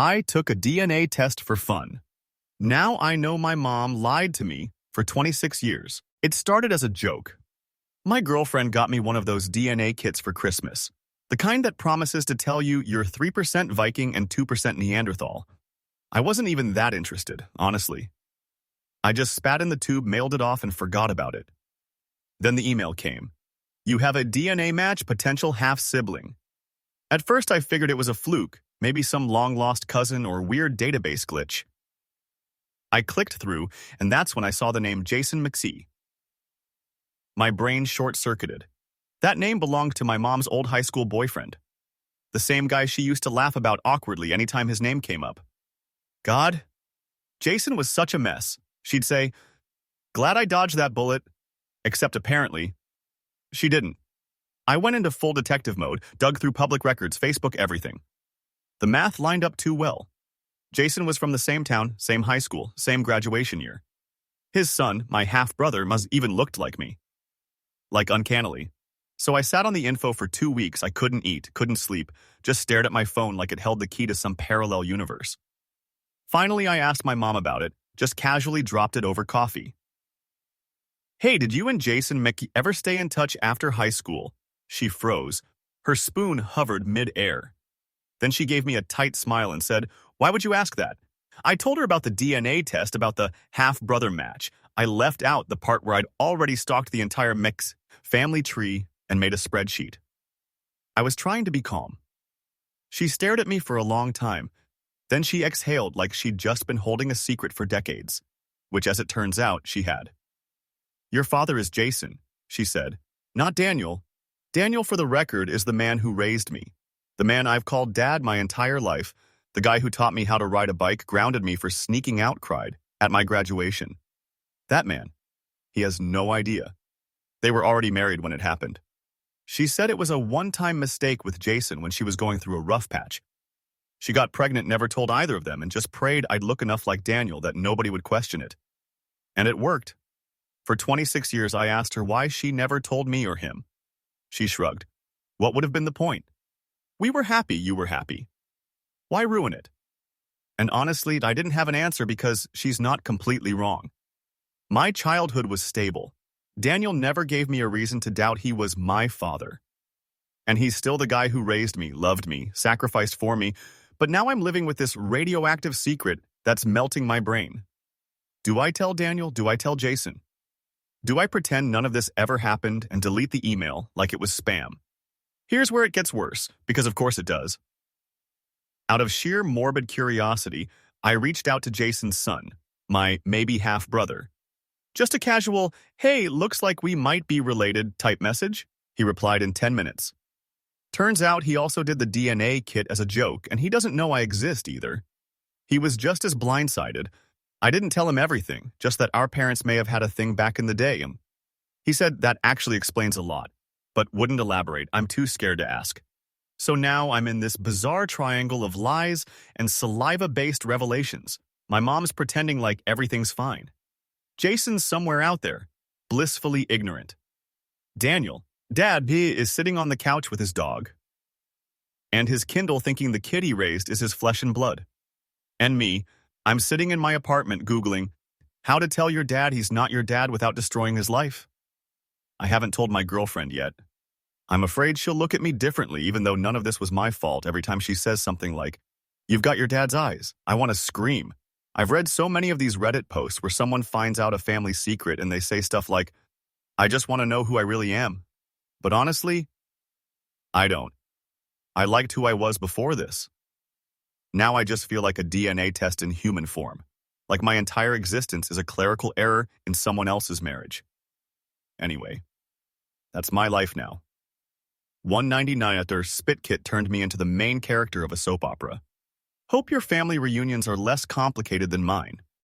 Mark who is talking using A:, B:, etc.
A: I took a DNA test for fun. Now I know my mom lied to me for 26 years. It started as a joke. My girlfriend got me one of those DNA kits for Christmas. The kind that promises to tell you you're 3% Viking and 2% Neanderthal. I wasn't even that interested, honestly. I just spat in the tube, mailed it off, and forgot about it. Then the email came. You have a DNA match, potential half-sibling. At first I figured it was a fluke, maybe some long-lost cousin or weird database glitch. I clicked through, and that's when I saw the name Jason McSee. My brain short-circuited. That name belonged to my mom's old high school boyfriend. The same guy she used to laugh about awkwardly anytime his name came up. God, Jason was such a mess. She'd say, "Glad I dodged that bullet," except apparently, she didn't. I went into full detective mode, dug through public records, Facebook, everything. The math lined up too well. Jason was from the same town, same high school, same graduation year. His son, my half-brother, must even looked like me. Like uncannily. So I sat on the info for 2 weeks. I couldn't eat, couldn't sleep, just stared at my phone like it held the key to some parallel universe. Finally, I asked my mom about it, just casually dropped it over coffee. "Hey, did you and Jason McKee ever stay in touch after high school?" She froze. Her spoon hovered mid-air. Then she gave me a tight smile and said, "Why would you ask that?" I told her about the DNA test, about the half-brother match. I left out the part where I'd already stalked the entire mix, family tree, and made a spreadsheet. I was trying to be calm. She stared at me for a long time. Then she exhaled like she'd just been holding a secret for decades, which, as it turns out, she had. "Your father is Jason," she said, "not Daniel. Daniel, for the record, is the man who raised me. The man I've called Dad my entire life. The guy who taught me how to ride a bike, grounded me for sneaking out, cried at my graduation. That man. He has no idea. They were already married when it happened. She said it was a one-time mistake with Jason when she was going through a rough patch. She got pregnant, never told either of them, and just prayed I'd look enough like Daniel that nobody would question it. And it worked. For 26 years, I asked her why she never told me or him. She shrugged. What would have been the point? We were happy, you were happy. Why ruin it? And honestly, I didn't have an answer because she's not completely wrong. My childhood was stable. Daniel never gave me a reason to doubt he was my father. And he's still the guy who raised me, loved me, sacrificed for me, but now I'm living with this radioactive secret that's melting my brain. Do I tell Daniel? Do I tell Jason? Do I pretend none of this ever happened and delete the email like it was spam? Here's where it gets worse, because of course it does. Out of sheer morbid curiosity, I reached out to Jason's son, my maybe half-brother. Just a casual, "Hey, looks like we might be related" type message, he replied in 10 minutes. Turns out he also did the DNA kit as a joke, and he doesn't know I exist either. He was just as blindsided. I didn't tell him everything, just that our parents may have had a thing back in the day. He said that actually explains a lot, but wouldn't elaborate. I'm too scared to ask. So now I'm in this bizarre triangle of lies and saliva-based revelations. My mom's pretending like everything's fine. Jason's somewhere out there, blissfully ignorant. Daniel, Dad, he is sitting on the couch with his dog. And his Kindle thinking the kid he raised is his flesh and blood. And me, I'm sitting in my apartment Googling, how to tell your dad he's not your dad without destroying his life. I haven't told my girlfriend yet. I'm afraid she'll look at me differently, even though none of this was my fault. Every time she says something like, "You've got your dad's eyes," I want to scream. I've read so many of these Reddit posts where someone finds out a family secret and they say stuff like, "I just want to know who I really am." But honestly, I don't. I liked who I was before this. Now I just feel like a DNA test in human form. Like my entire existence is a clerical error in someone else's marriage. Anyway, that's my life now. 199 after Spit Kit turned me into the main character of a soap opera. Hope your family reunions are less complicated than mine.